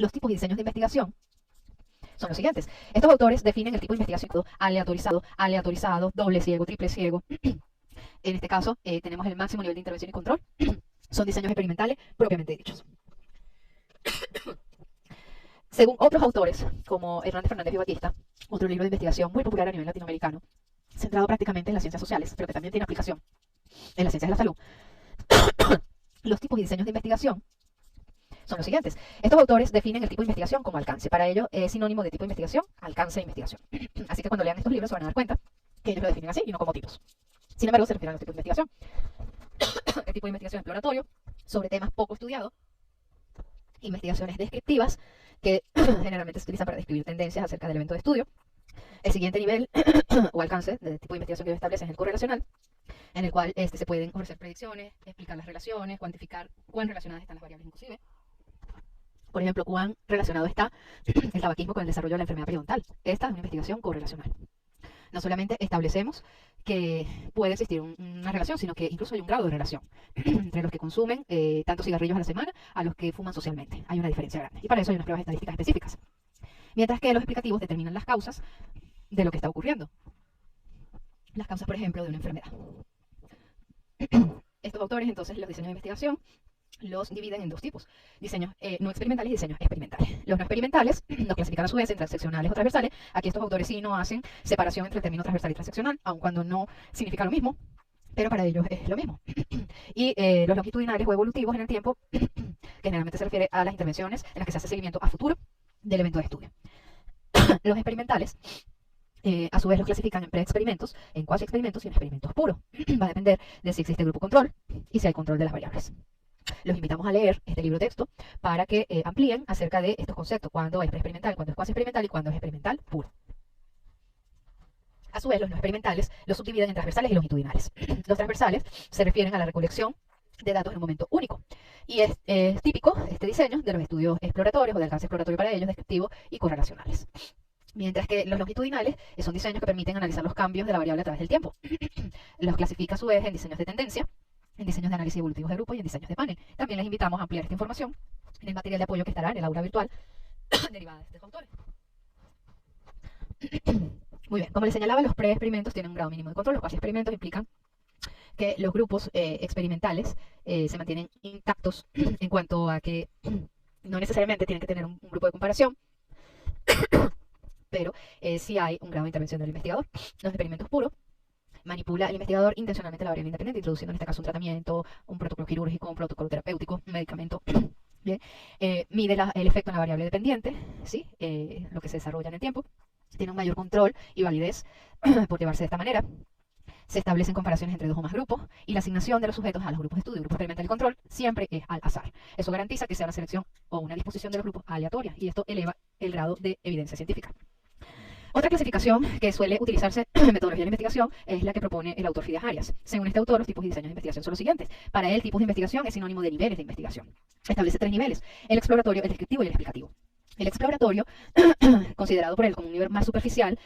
Los tipos y diseños de investigación son los siguientes. Estos autores definen el tipo de investigación aleatorizado, doble ciego, triple ciego. En este caso, tenemos el máximo nivel de intervención y control. Son diseños experimentales propiamente dichos. Según otros autores, como Hernández Fernández y Batista, otro libro de investigación muy popular a nivel latinoamericano, centrado prácticamente en las ciencias sociales, pero que también tiene aplicación en las ciencias de la salud, los tipos y diseños de investigación son los siguientes. Estos autores definen el tipo de investigación como alcance. Para ello es sinónimo de tipo de investigación, alcance de investigación. Así que cuando lean estos libros se van a dar cuenta que ellos lo definen así y no como tipos. Sin embargo, se refieren a los tipos de investigación. El tipo de investigación exploratorio sobre temas poco estudiados, investigaciones descriptivas que generalmente se utilizan para describir tendencias acerca del evento de estudio. El siguiente nivel o alcance del tipo de investigación que ellos establecen es el correlacional, en el cual se pueden ofrecer predicciones, explicar las relaciones, cuantificar cuán relacionadas están las variables inclusive. Por ejemplo, cuán relacionado está el tabaquismo con el desarrollo de la enfermedad periodontal. Esta es una investigación correlacional. No solamente establecemos que puede existir una relación, sino que incluso hay un grado de relación entre los que consumen tantos cigarrillos a la semana a los que fuman socialmente. Hay una diferencia grande. Y para eso hay unas pruebas estadísticas específicas. Mientras que los explicativos determinan las causas de lo que está ocurriendo. Las causas, por ejemplo, de una enfermedad. Estos autores, entonces, los diseños de investigación los dividen en dos tipos: diseños no experimentales y diseños experimentales. Los no experimentales los clasifican a su vez en transeccionales o transversales. Aquí estos autores sí no hacen separación entre el término transversal y transeccional, aun cuando no significa lo mismo, pero para ellos es lo mismo. Y los longitudinales o evolutivos en el tiempo, que generalmente se refiere a las intervenciones en las que se hace seguimiento a futuro del evento de estudio. Los experimentales a su vez los clasifican en preexperimentos, en cuasi experimentos y en experimentos puros. Va a depender de si existe grupo control y si hay control de las variables. Los invitamos a leer este libro texto para que amplíen acerca de estos conceptos: cuándo es preexperimental, cuándo es cuasi experimental y cuándo es experimental puro. A su vez, los no experimentales los subdividen en transversales y longitudinales. Los transversales se refieren a la recolección de datos en un momento único. Y es típico este diseño de los estudios exploratorios o de alcance exploratorio para ellos, descriptivos y correlacionales. Mientras que los longitudinales son diseños que permiten analizar los cambios de la variable a través del tiempo. Los clasifica a su vez en diseños de tendencia, en diseños de análisis evolutivos de grupo y en diseños de panel. También les invitamos a ampliar esta información en el material de apoyo que estará en el aula virtual derivada de estos autores. Muy bien, como les señalaba, los preexperimentos tienen un grado mínimo de control. Los cuasi experimentos implican que los grupos experimentales se mantienen intactos en cuanto a que no necesariamente tienen que tener un grupo de comparación, pero sí hay un grado de intervención del investigador. Los experimentos puros: manipula el investigador intencionalmente la variable independiente, introduciendo en este caso un tratamiento, un protocolo quirúrgico, un protocolo terapéutico, un medicamento. Bien. Mide el efecto en la variable dependiente, ¿sí? Lo que se desarrolla en el tiempo. Tiene un mayor control y validez por llevarse de esta manera. Se establecen comparaciones entre dos o más grupos y la asignación de los sujetos a los grupos de estudio, grupo experimental y control, siempre es al azar. Eso garantiza que sea una selección o una disposición de los grupos aleatoria, y esto eleva el grado de evidencia científica. Otra clasificación que suele utilizarse en metodología de investigación es la que propone el autor Fides Arias. Según este autor, los tipos y diseños de investigación son los siguientes. Para él, tipos de investigación es sinónimo de niveles de investigación. Establece 3 niveles: el exploratorio, el descriptivo y el explicativo. El exploratorio, considerado por él como un nivel más superficial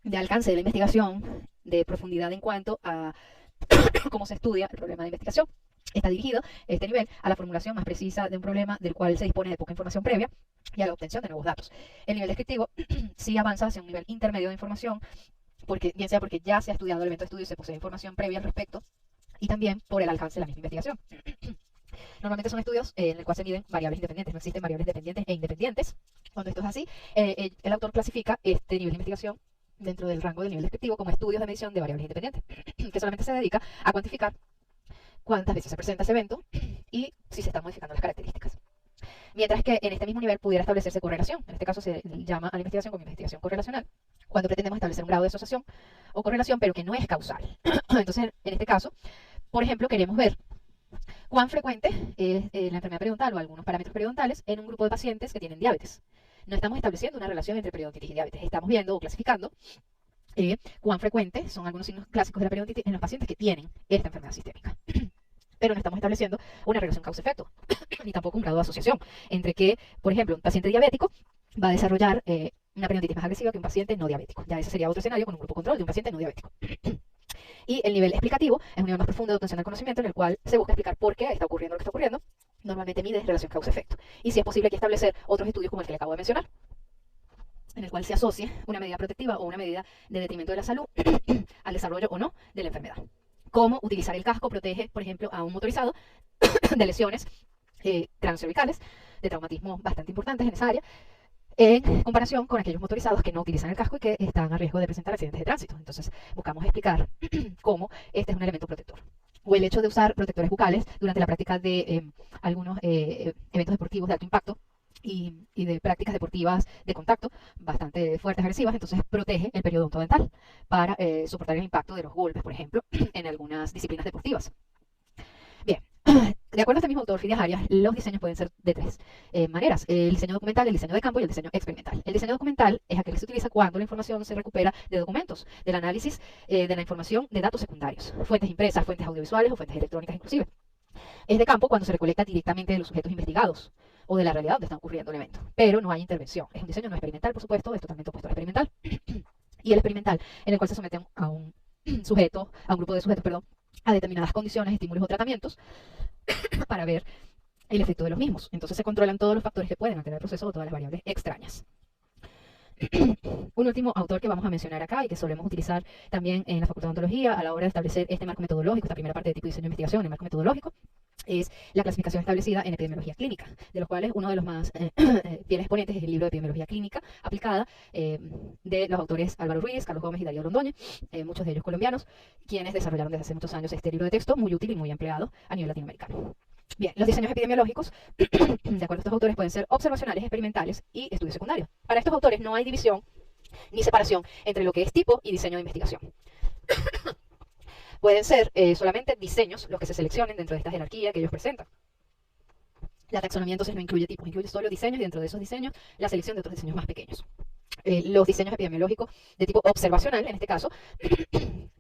de alcance de la investigación, de profundidad en cuanto a cómo se estudia el problema de investigación. Está dirigido, este nivel, a la formulación más precisa de un problema del cual se dispone de poca información previa y a la obtención de nuevos datos. El nivel descriptivo sí avanza hacia un nivel intermedio de información, bien sea porque ya se ha estudiado el evento de estudio y se posee información previa al respecto, y también por el alcance de la misma investigación. Normalmente son estudios en el cual se miden variables independientes. No existen variables dependientes e independientes. Cuando esto es así, el autor clasifica este nivel de investigación dentro del rango del nivel descriptivo como estudios de medición de variables independientes, que solamente se dedica a cuantificar cuántas veces se presenta ese evento y si se están modificando las características. Mientras que en este mismo nivel pudiera establecerse correlación. En este caso se llama a la investigación como investigación correlacional, cuando pretendemos establecer un grado de asociación o correlación, pero que no es causal. Entonces, en este caso, por ejemplo, queremos ver cuán frecuente es la enfermedad periodontal o algunos parámetros periodontales en un grupo de pacientes que tienen diabetes. No estamos estableciendo una relación entre periodontitis y diabetes. Estamos viendo o clasificando cuán frecuentes son algunos signos clásicos de la periodontitis en los pacientes que tienen esta enfermedad sistémica. Pero no estamos estableciendo una relación causa-efecto, ni tampoco un grado de asociación entre que, por ejemplo, un paciente diabético va a desarrollar una periodontitis más agresiva que un paciente no diabético. Ya ese sería otro escenario con un grupo control de un paciente no diabético. Y el nivel explicativo es un nivel más profundo de obtención del conocimiento, en el cual se busca explicar por qué está ocurriendo lo que está ocurriendo Normalmente mide relación causa-efecto. Y si es posible aquí establecer otros estudios como el que le acabo de mencionar, en el cual se asocie una medida protectiva o una medida de detrimento de la salud al desarrollo o no de la enfermedad. Cómo utilizar el casco protege, por ejemplo, a un motorizado de lesiones craneocervicales, de traumatismos bastante importantes en esa área, en comparación con aquellos motorizados que no utilizan el casco y que están a riesgo de presentar accidentes de tránsito. Entonces, buscamos explicar cómo este es un elemento protector. O el hecho de usar protectores bucales durante la práctica de algunos eventos deportivos de alto impacto y de prácticas deportivas de contacto bastante fuertes, agresivas, entonces protege el periodonto dental para soportar el impacto de los golpes, por ejemplo, en algunas disciplinas deportivas. Bien, de acuerdo a este mismo autor, Fidias Arias, los diseños pueden ser de tres maneras: el diseño documental, el diseño de campo y el diseño experimental. El diseño documental es aquel que se utiliza cuando la información se recupera de documentos, del análisis de la información de datos secundarios, fuentes impresas, fuentes audiovisuales o fuentes electrónicas inclusive. Es de campo cuando se recolecta directamente de los sujetos investigados o de la realidad donde está ocurriendo el evento, pero no hay intervención. Es un diseño no experimental, por supuesto, es totalmente opuesto al experimental. Y el experimental, en el cual se someten a un sujeto, a un grupo de sujetos, perdón, a determinadas condiciones, estímulos o tratamientos para ver el efecto de los mismos. Entonces se controlan todos los factores que pueden alterar el proceso o todas las variables extrañas. Un último autor que vamos a mencionar acá y que solemos utilizar también en la Facultad de Odontología a la hora de establecer este marco metodológico, esta primera parte de tipo de diseño de investigación, el marco metodológico, es la clasificación establecida en epidemiología clínica, de los cuales uno de los más fieles exponentes es el libro de epidemiología clínica aplicada de los autores Álvaro Ruiz, Carlos Gómez y Darío Londoño, muchos de ellos colombianos, quienes desarrollaron desde hace muchos años este libro de texto muy útil y muy empleado a nivel latinoamericano. Bien, los diseños epidemiológicos, de acuerdo a estos autores, pueden ser observacionales, experimentales y estudios secundarios. Para estos autores no hay división ni separación entre lo que es tipo y diseño de investigación. Pueden ser solamente diseños los que se seleccionen dentro de esta jerarquía que ellos presentan. La taxonomía entonces no incluye tipos, incluye solo diseños y dentro de esos diseños la selección de otros diseños más pequeños. Los diseños epidemiológicos de tipo observacional, en este caso,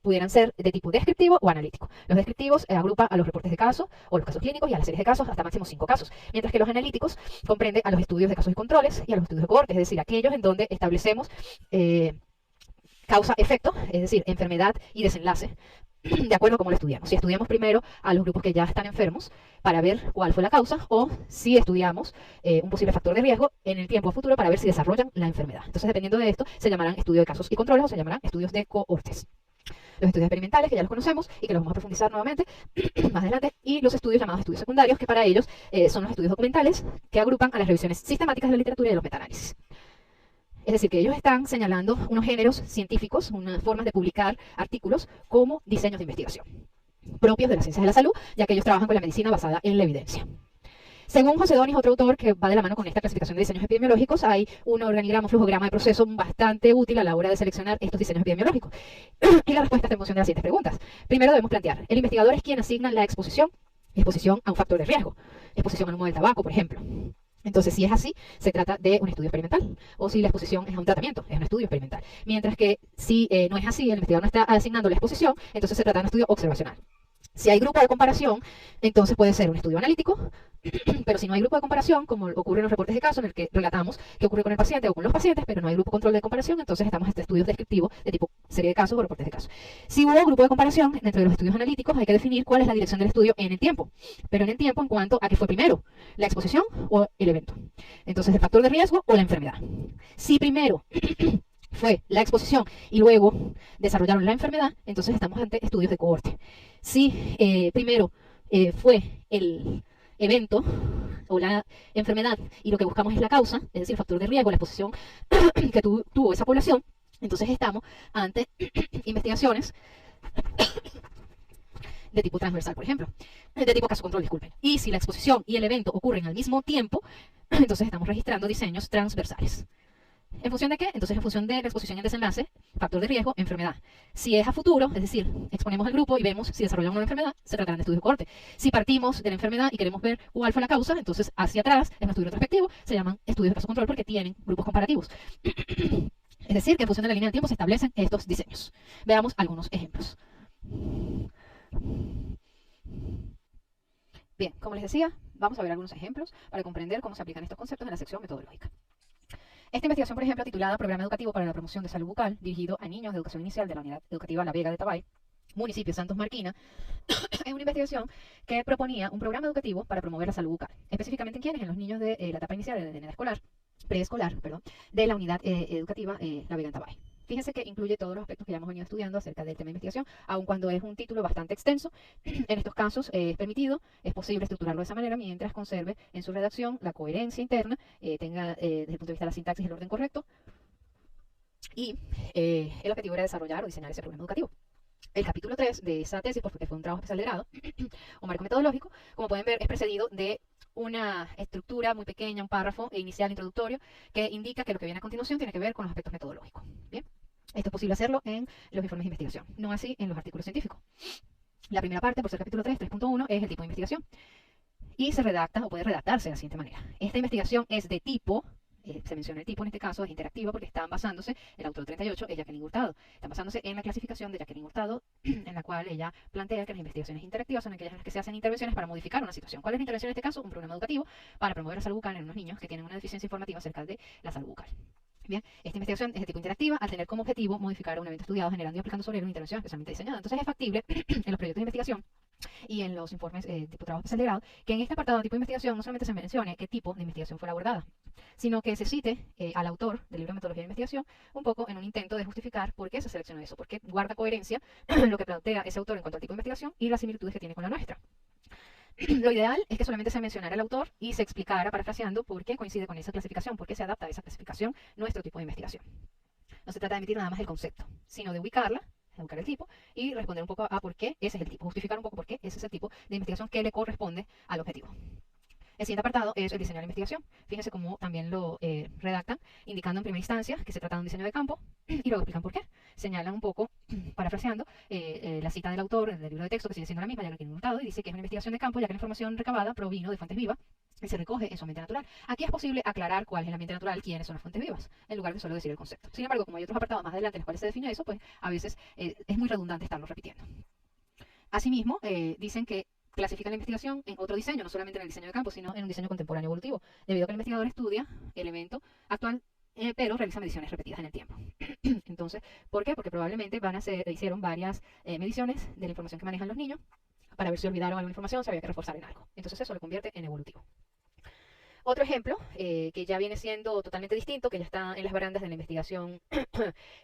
pudieran ser de tipo descriptivo o analítico. Los descriptivos agrupan a los reportes de casos o los casos clínicos y a las series de casos hasta máximo 5 casos, mientras que los analíticos comprenden a los estudios de casos y controles y a los estudios de cohortes, es decir, aquellos en donde establecemos causa-efecto, es decir, enfermedad y desenlace, de acuerdo a cómo lo estudiamos. Si estudiamos primero a los grupos que ya están enfermos para ver cuál fue la causa, o si estudiamos un posible factor de riesgo en el tiempo futuro para ver si desarrollan la enfermedad. Entonces, dependiendo de esto, se llamarán estudios de casos y controles o se llamarán estudios de cohortes. Los estudios experimentales, que ya los conocemos y que los vamos a profundizar nuevamente más adelante, y los estudios llamados estudios secundarios, que para ellos son los estudios documentales que agrupan a las revisiones sistemáticas de la literatura y de los metaanálisis. Es decir, que ellos están señalando unos géneros científicos, unas formas de publicar artículos como diseños de investigación, propios de las ciencias de la salud, ya que ellos trabajan con la medicina basada en la evidencia. Según José Donis, otro autor que va de la mano con esta clasificación de diseños epidemiológicos, hay un organigrama, un flujograma de proceso bastante útil a la hora de seleccionar estos diseños epidemiológicos. Y la respuesta está en función de las siguientes preguntas. Primero debemos plantear, ¿el investigador es quien asigna la exposición? Exposición a un factor de riesgo, exposición al humo del tabaco, por ejemplo. Entonces, si es así, se trata de un estudio experimental. O si la exposición es a un tratamiento, es un estudio experimental. Mientras que si no es así, el investigador no está asignando la exposición, entonces se trata de un estudio observacional. Si hay grupo de comparación, entonces puede ser un estudio analítico, pero si no hay grupo de comparación, como ocurre en los reportes de caso en el que relatamos qué ocurre con el paciente o con los pacientes, pero no hay grupo control de comparación, entonces estamos en este estudio descriptivo de tipo serie de casos o reportes de casos. Si hubo grupo de comparación dentro de los estudios analíticos, hay que definir cuál es la dirección del estudio en el tiempo, pero en el tiempo en cuanto a qué fue primero, la exposición o el evento. Entonces, el factor de riesgo o la enfermedad. Si primero fue la exposición y luego desarrollaron la enfermedad, entonces estamos ante estudios de cohorte. Si primero fue el evento o la enfermedad y lo que buscamos es la causa, es decir, el factor de riesgo, la exposición que tuvo esa población, entonces estamos ante investigaciones de tipo transversal, por ejemplo, de tipo caso control, disculpen. Y si la exposición y el evento ocurren al mismo tiempo, entonces estamos registrando diseños transversales. ¿En función de qué? Entonces, en función de la exposición y el desenlace, factor de riesgo, enfermedad. Si es a futuro, es decir, exponemos al grupo y vemos si desarrollan una enfermedad, se tratarán de estudios de cohorte. Si partimos de la enfermedad y queremos ver cuál fue la causa, entonces hacia atrás, en un estudio retrospectivo, se llaman estudios de caso control porque tienen grupos comparativos. Es decir, que en función de la línea del tiempo se establecen estos diseños. Veamos algunos ejemplos. Bien, como les decía, vamos a ver algunos ejemplos para comprender cómo se aplican estos conceptos en la sección metodológica. Esta investigación, por ejemplo, titulada Programa Educativo para la Promoción de Salud Bucal, dirigido a niños de educación inicial de la Unidad Educativa La Vega de Tabay, municipio Santos Marquina, es una investigación que proponía un programa educativo para promover la salud bucal. Específicamente en quiénes, en los niños de la etapa inicial de edad escolar, preescolar, perdón, de la unidad educativa La Vega en Tabay. Fíjense que incluye todos los aspectos que ya hemos venido estudiando acerca del tema de investigación, aun cuando es un título bastante extenso. En estos casos es permitido, es posible estructurarlo de esa manera mientras conserve en su redacción la coherencia interna, tenga desde el punto de vista de la sintaxis el orden correcto, y el objetivo era desarrollar o diseñar ese programa educativo. El capítulo 3 de esa tesis, porque fue un trabajo especial de grado, o marco metodológico, como pueden ver, es precedido de una estructura muy pequeña, un párrafo inicial introductorio, que indica que lo que viene a continuación tiene que ver con los aspectos metodológicos. Bien, esto es posible hacerlo en los informes de investigación, no así en los artículos científicos. La primera parte, por ser capítulo 3, 3.1, es el tipo de investigación, y se redacta o puede redactarse de la siguiente manera. Esta investigación es de tipo, se menciona el tipo en este caso, es interactiva porque están basándose, el autor 38 es Jacqueline Hurtado, están basándose en la clasificación de Jacqueline Hurtado, en la cual ella plantea que las investigaciones interactivas son aquellas en las que se hacen intervenciones para modificar una situación. ¿Cuál es la intervención en este caso? Un programa educativo para promover la salud bucal en unos niños que tienen una deficiencia informativa acerca de la salud bucal. Bien, esta investigación es de tipo interactiva al tener como objetivo modificar un evento estudiado generando y aplicando sobre él una intervención especialmente diseñada. Entonces es factible en los proyectos de investigación y en los informes tipo trabajo especial de grado, que en este apartado de tipo de investigación no solamente se mencione qué tipo de investigación fue abordada, sino que se cite al autor del libro de metodología de investigación un poco en un intento de justificar por qué se seleccionó eso, por qué guarda coherencia lo que plantea ese autor en cuanto al tipo de investigación y las similitudes que tiene con la nuestra. Lo ideal es que solamente se mencionara el autor y se explicara, parafraseando, por qué coincide con esa clasificación, por qué se adapta a esa clasificación nuestro tipo de investigación. No se trata de emitir nada más el concepto, sino de ubicarla, buscar el tipo y responder un poco a por qué ese es el tipo, justificar un poco por qué ese es el tipo de investigación que le corresponde al objetivo. El siguiente apartado es el diseño de la investigación. Fíjense cómo también lo redactan, indicando en primera instancia que se trata de un diseño de campo y luego explican por qué. Señalan un poco, parafraseando, la cita del autor del libro de texto, que sigue siendo la misma, ya que notado, y dice que es una investigación de campo, ya que la información recabada provino de fuentes vivas y se recoge en su ambiente natural. Aquí es posible aclarar cuál es el ambiente natural, quiénes son las fuentes vivas, en lugar de solo decir el concepto. Sin embargo, como hay otros apartados más adelante en los cuales se define eso, pues a veces es muy redundante estarlo repitiendo. Asimismo, dicen que clasifican la investigación en otro diseño, no solamente en el diseño de campo, sino en un diseño contemporáneo evolutivo, debido a que el investigador estudia el evento actual, pero realiza mediciones repetidas en el tiempo. Entonces, ¿por qué? Porque probablemente hicieron varias mediciones de la información que manejan los niños, para ver si olvidaron alguna información, si había que reforzar en algo. Entonces eso lo convierte en evolutivo. Otro ejemplo, que ya viene siendo totalmente distinto, que ya está en las barandas de la investigación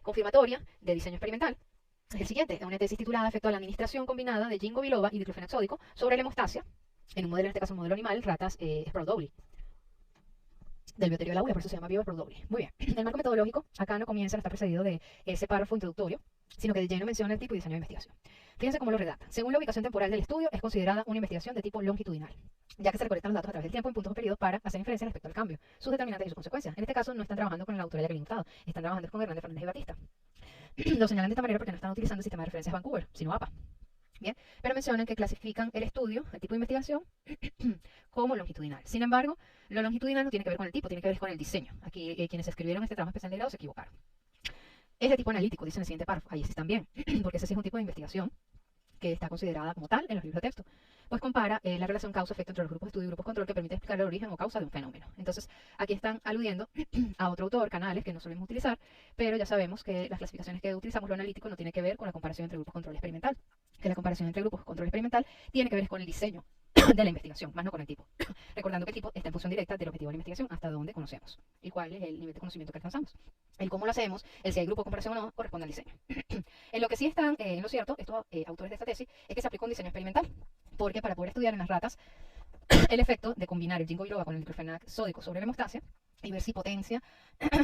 confirmatoria de diseño experimental, es el siguiente, es una tesis titulada Efecto de la administración combinada de ginkgo biloba y diclofenac sódico sobre la hemostasia, en un modelo, en este caso un modelo animal, ratas Sprout Dowley, del bioterio de la uva, por eso se llama Sprout Dowley. Muy bien, el marco metodológico acá no comienza, no está precedido de ese párrafo introductorio, sino que de lleno menciona el tipo y diseño de investigación. Fíjense cómo lo redactan. Según la ubicación temporal del estudio, es considerada una investigación de tipo longitudinal, ya que se recolectan los datos a través del tiempo en puntos o periodos para hacer inferencia respecto al cambio, sus determinantes y sus consecuencias. En este caso no están trabajando con la autora Jacqueline Hurtado, están trabajando con Hernández Fernández y Batista. Lo señalan de esta manera porque no están utilizando el sistema de referencias Vancouver, sino APA. Bien, pero mencionan que clasifican el estudio, el tipo de investigación, como longitudinal. Sin embargo, lo longitudinal no tiene que ver con el tipo, tiene que ver con el diseño. Aquí quienes escribieron este trabajo especial de grado se equivocaron. Es de tipo analítico, dice en el siguiente párrafo. Ahí sí están bien, porque ese sí es un tipo de investigación que está considerada como tal en los libros de texto. Pues compara la relación causa-efecto entre los grupos de estudio y grupos control que permite explicar el origen o causa de un fenómeno. Entonces, aquí están aludiendo a otro autor, Canales, que no solemos utilizar, pero ya sabemos que las clasificaciones que utilizamos, lo analítico, no tiene que ver con la comparación entre grupos control experimental, que la comparación entre grupos control experimental tiene que ver con el diseño de la investigación, más no con el tipo. Recordando que el tipo está en función directa del objetivo de la investigación, hasta donde conocemos y cuál es el nivel de conocimiento que alcanzamos. El cómo lo hacemos, el si hay grupo de comparación o no, corresponde al diseño. En lo que sí están, en lo cierto, estos autores de esta tesis, es que se aplicó un diseño experimental, porque para poder estudiar en las ratas el efecto de combinar el ginkgo biloba con el diclofenac sódico sobre la hemostasia y ver si potencia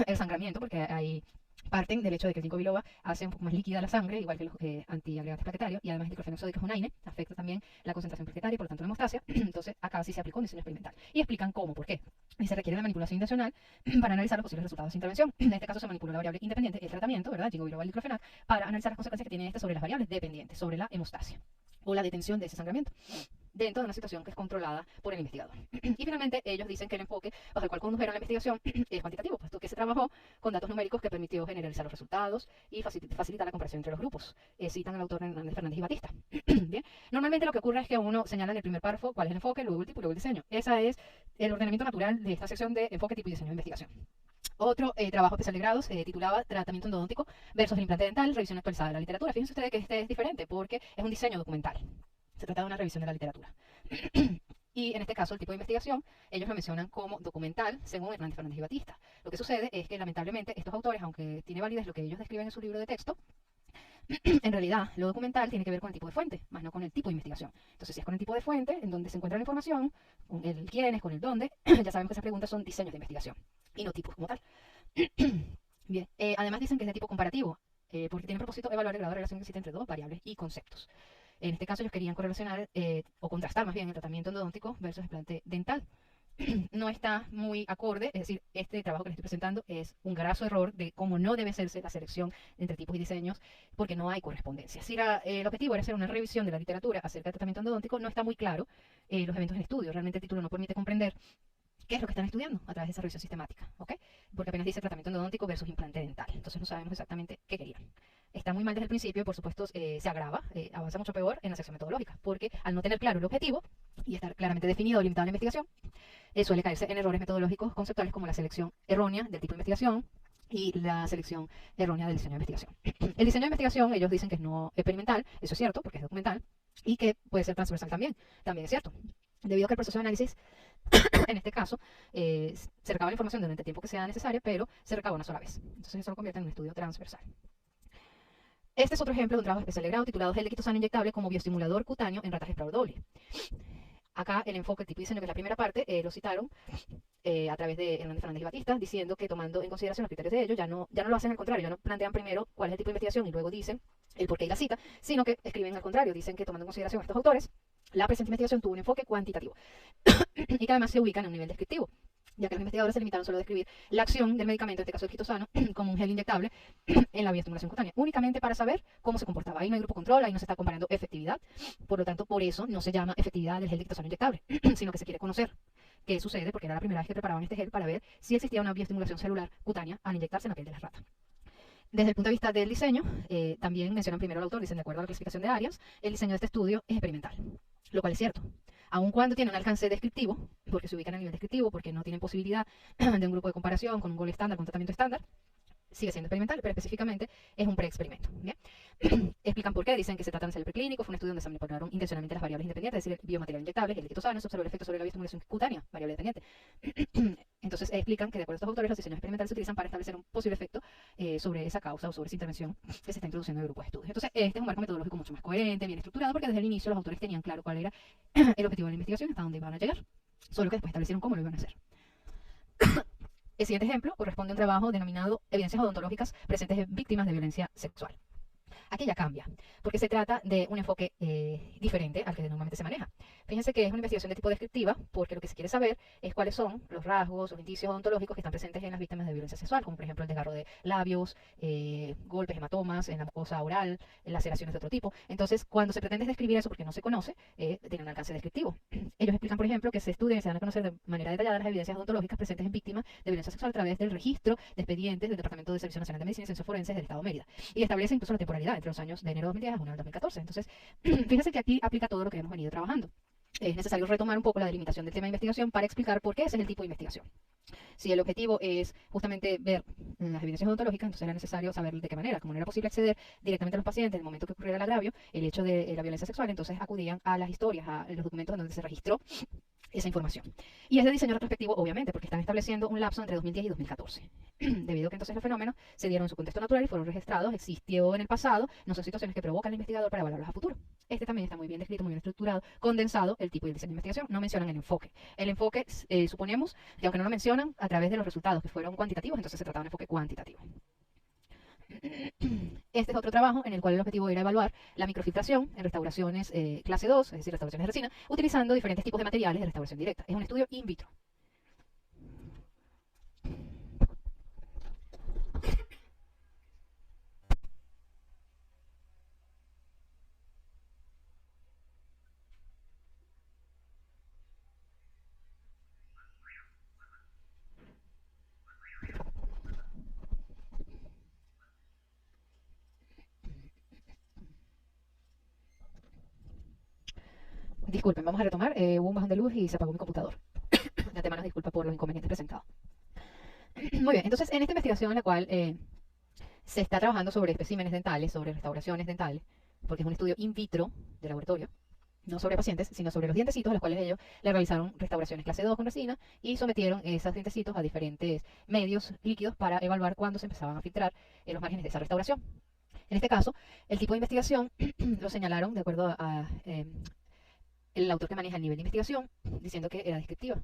el sangramiento, porque hay parten del hecho de que el ginkgo biloba hace un poco más líquida la sangre, igual que los antiagregantes plaquetarios, y además el diclofenac sódico es un AINE, afecta también la concentración plaquetaria y por lo tanto la hemostasia. Entonces acá sí se aplicó un diseño experimental y explican cómo, por qué. Y se requiere de manipulación intencional para analizar los posibles resultados de intervención. En este caso se manipuló la variable independiente, el tratamiento, ¿verdad? Ginkgo biloba y diclofenac, para analizar las consecuencias que tiene este sobre las variables dependientes, sobre la hemostasia o la detención de ese sangramiento, dentro de una situación que es controlada por el investigador. Y finalmente ellos dicen que el enfoque bajo el cual condujeron la investigación es cuantitativo, puesto que se trabajó con datos numéricos que permitió generalizar los resultados y facilitar la comparación entre los grupos. Citan al autor Hernández Fernández y Batista. Bien, normalmente lo que ocurre es que uno señala en el primer párrafo cuál es el enfoque, luego el tipo y luego el diseño. Ese es el ordenamiento natural de esta sección de enfoque, tipo y diseño de investigación. Otro trabajo especial de grado se titulaba Tratamiento endodóntico versus el implante dental, revisión actualizada de la literatura. Fíjense ustedes que este es diferente porque es un diseño documental. Se trata de una revisión de la literatura. Y en este caso, el tipo de investigación, ellos lo mencionan como documental, según Hernández Fernández y Batista. Lo que sucede es que, lamentablemente, estos autores, aunque tiene validez lo que ellos describen en su libro de texto, en realidad, lo documental tiene que ver con el tipo de fuente, más no con el tipo de investigación. Entonces, si es con el tipo de fuente, en donde se encuentra la información, con el quién es, con el dónde, ya sabemos que esas preguntas son diseños de investigación y no tipos como tal. Bien, además dicen que es de tipo comparativo, porque tiene propósito evaluar el grado de relación que existe entre dos variables y conceptos. En este caso ellos querían correlacionar o contrastar más bien el tratamiento endodóntico versus el implante dental. No está muy acorde, es decir, este trabajo que les estoy presentando es un graso error de cómo no debe hacerse la selección entre tipos y diseños, porque no hay correspondencia. Si el objetivo era hacer una revisión de la literatura acerca del tratamiento endodóntico, no está muy claro los eventos en estudio. Realmente el título no permite comprender qué es lo que están estudiando a través de esa revisión sistemática, ¿ok? Porque apenas dice tratamiento endodóntico versus implante dental. Entonces no sabemos exactamente qué querían. Está muy mal desde el principio y por supuesto se agrava, avanza mucho peor en la sección metodológica, porque al no tener claro el objetivo y estar claramente definido o limitado en la investigación, suele caerse en errores metodológicos conceptuales como la selección errónea del tipo de investigación y la selección errónea del diseño de investigación. El diseño de investigación, ellos dicen que es no experimental, eso es cierto, porque es documental, y que puede ser transversal también es cierto. Debido a que el proceso de análisis, en este caso, se recaba la información durante el tiempo que sea necesario, pero se recaba una sola vez. Entonces eso lo convierte en un estudio transversal. Este es otro ejemplo de un trabajo especial de grado titulado Gel de quitosano inyectable como bioestimulador cutáneo en ratas de explorador doble. Acá el enfoque, el tipo de diseño, que es la primera parte, lo citaron a través de Hernández Fernández y Batista, diciendo que tomando en consideración los criterios de ellos, ya no lo hacen al contrario, ya no plantean primero cuál es el tipo de investigación y luego dicen el porqué y la cita, sino que escriben al contrario, dicen que tomando en consideración a estos autores, la presente investigación tuvo un enfoque cuantitativo y que además se ubica en un nivel descriptivo, ya que los investigadores se limitaron solo a describir la acción del medicamento, en este caso el quitosano, como un gel inyectable en la bioestimulación cutánea, únicamente para saber cómo se comportaba. Ahí no hay grupo control, ahí no se está comparando efectividad, por lo tanto, por eso no se llama efectividad del gel de quitosano inyectable, sino que se quiere conocer qué sucede, porque era la primera vez que preparaban este gel para ver si existía una bioestimulación celular cutánea al inyectarse en la piel de las ratas. Desde el punto de vista del diseño, también mencionan primero el autor, dicen de acuerdo a la clasificación de áreas, el diseño de este estudio es experimental, lo cual es cierto. Aun cuando tiene un alcance descriptivo, porque se ubican a nivel descriptivo, porque no tienen posibilidad de un grupo de comparación con un gol estándar, con un tratamiento estándar, sigue siendo experimental, pero específicamente es un preexperimento. ¿Bien? Explican por qué, dicen que se trata de ensayo preclínico, fue un estudio donde se manipularon intencionalmente las variables independientes, es decir, el biomaterial inyectable, el quitosano, se observó el efecto sobre la bioestimulación cutánea, variable dependiente. Entonces explican que de acuerdo a estos autores los diseños experimentales se utilizan para establecer un posible efecto sobre esa causa o sobre esa intervención que se está introduciendo en el grupo de estudios. Entonces este es un marco metodológico mucho más coherente, bien estructurado, porque desde el inicio los autores tenían claro cuál era el objetivo de la investigación, hasta dónde iban a llegar, solo que después establecieron cómo lo iban a hacer. El siguiente ejemplo corresponde a un trabajo denominado Evidencias odontológicas presentes en víctimas de violencia sexual. Aquí ya cambia, porque se trata de un enfoque diferente al que normalmente se maneja. Fíjense que es una investigación de tipo descriptiva, porque lo que se quiere saber es cuáles son los rasgos, los indicios odontológicos que están presentes en las víctimas de violencia sexual, como por ejemplo el desgarro de labios, golpes, hematomas en la mucosa oral, laceraciones de otro tipo. Entonces, cuando se pretende describir eso, porque no se conoce, tiene un alcance descriptivo. Ellos explican, por ejemplo, que se estudian y se dan a conocer de manera detallada las evidencias odontológicas presentes en víctimas de violencia sexual a través del registro de expedientes del Departamento de Servicio Nacional de Medicina y Ciencias Forenses del Estado de Mérida. Y establece incluso la temporalidad entre los años de enero de 2010 a junio del 2014. Entonces, fíjense que aquí aplica todo lo que hemos venido trabajando. Es necesario retomar un poco la delimitación del tema de investigación para explicar por qué ese es el tipo de investigación. Si el objetivo es justamente ver las evidencias odontológicas, entonces era necesario saber de qué manera. Como no era posible acceder directamente a los pacientes en el momento que ocurriera el agravio, el hecho de la violencia sexual, entonces acudían a las historias, a los documentos en donde se registró esa información. Y es de diseño retrospectivo, obviamente, porque están estableciendo un lapso entre 2010 y 2014. Debido a que entonces los fenómenos se dieron en su contexto natural y fueron registrados, existió en el pasado, no son situaciones que provocan al investigador para evaluarlos a futuro. Este también está muy bien descrito, muy bien estructurado, condensado el tipo y el diseño de investigación. No mencionan el enfoque. El enfoque, suponemos, que aunque no lo mencionan, a través de los resultados que fueron cuantitativos, entonces se trataba de un enfoque cuantitativo. Este es otro trabajo en el cual el objetivo era evaluar la microfiltración en restauraciones clase 2, es decir, restauraciones de resina, utilizando diferentes tipos de materiales de restauración directa. Es un estudio in vitro. Disculpen, vamos a retomar. Hubo un bajón de luz y se apagó mi computador. De antemano, disculpa por los inconvenientes presentados. Muy bien, entonces en esta investigación en la cual se está trabajando sobre especímenes dentales, sobre restauraciones dentales, porque es un estudio in vitro de laboratorio, no sobre pacientes, sino sobre los dientecitos, a los cuales ellos le realizaron restauraciones clase 2 con resina y sometieron esos dientecitos a diferentes medios líquidos para evaluar cuándo se empezaban a filtrar los márgenes de esa restauración. En este caso, el tipo de investigación lo señalaron de acuerdo a el autor que maneja el nivel de investigación, diciendo que era descriptiva.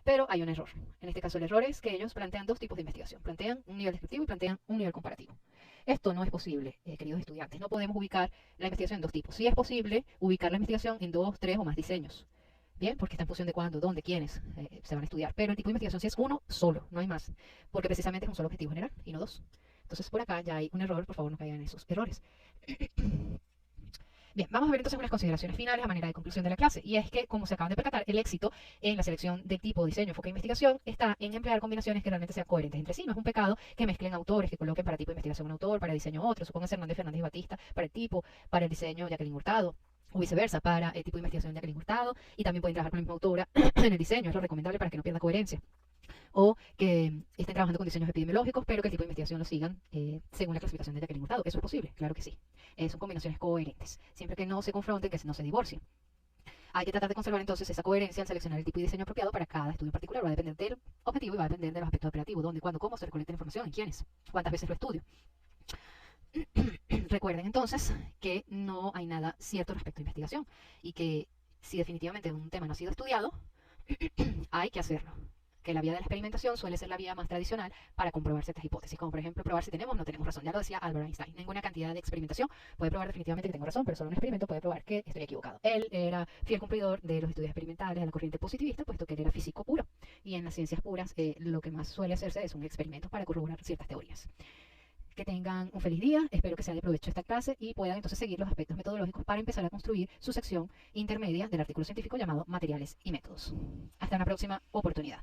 Pero hay un error. En este caso, el error es que ellos plantean dos tipos de investigación. Plantean un nivel descriptivo y plantean un nivel comparativo. Esto no es posible, queridos estudiantes. No podemos ubicar la investigación en dos tipos. Sí es posible ubicar la investigación en dos, tres o más diseños. Bien, porque está en función de cuándo, dónde, quiénes se van a estudiar. Pero el tipo de investigación sí es uno solo, no hay más. Porque precisamente es un solo objetivo general y no dos. Entonces, por acá ya hay un error. Por favor, no caigan en esos errores. Bien, vamos a ver entonces unas consideraciones finales a manera de conclusión de la clase. Y es que, como se acaban de percatar, el éxito en la selección de tipo, diseño, enfoque e investigación está en emplear combinaciones que realmente sean coherentes entre sí. No es un pecado que mezclen autores, que coloquen para tipo de investigación un autor, para diseño otro. Supónganse Hernández Fernández y Batista para el tipo, para el diseño Jacqueline Hurtado. O viceversa, para el tipo de investigación Jacqueline Hurtado. Y también pueden trabajar con la misma autora en el diseño. Es lo recomendable para que no pierda coherencia. O que estén trabajando con diseños epidemiológicos, pero que el tipo de investigación lo sigan según la clasificación de Jacqueline Hurtado. Eso es posible, claro que sí. Son combinaciones coherentes, siempre que no se confronten, que no se divorcien. Hay que tratar de conservar entonces esa coherencia al seleccionar el tipo de diseño apropiado para cada estudio en particular. Va a depender del objetivo y va a depender de los aspectos operativos, dónde, cuándo, cómo se recolecta la información, en quiénes, cuántas veces lo estudio. Recuerden entonces que no hay nada cierto respecto a investigación y que si definitivamente un tema no ha sido estudiado, hay que hacerlo. Que la vía de la experimentación suele ser la vía más tradicional para comprobar ciertas hipótesis, como por ejemplo probar si tenemos o no tenemos razón. Ya lo decía Albert Einstein, ninguna cantidad de experimentación puede probar definitivamente que tengo razón, pero solo un experimento puede probar que estoy equivocado. Él era fiel cumplidor de los estudios experimentales, de la corriente positivista, puesto que él era físico puro. Y en las ciencias puras lo que más suele hacerse es un experimento para corroborar ciertas teorías. Que tengan un feliz día, espero que sea de provecho esta clase y puedan entonces seguir los aspectos metodológicos para empezar a construir su sección intermedia del artículo científico llamado Materiales y Métodos. Hasta una próxima oportunidad.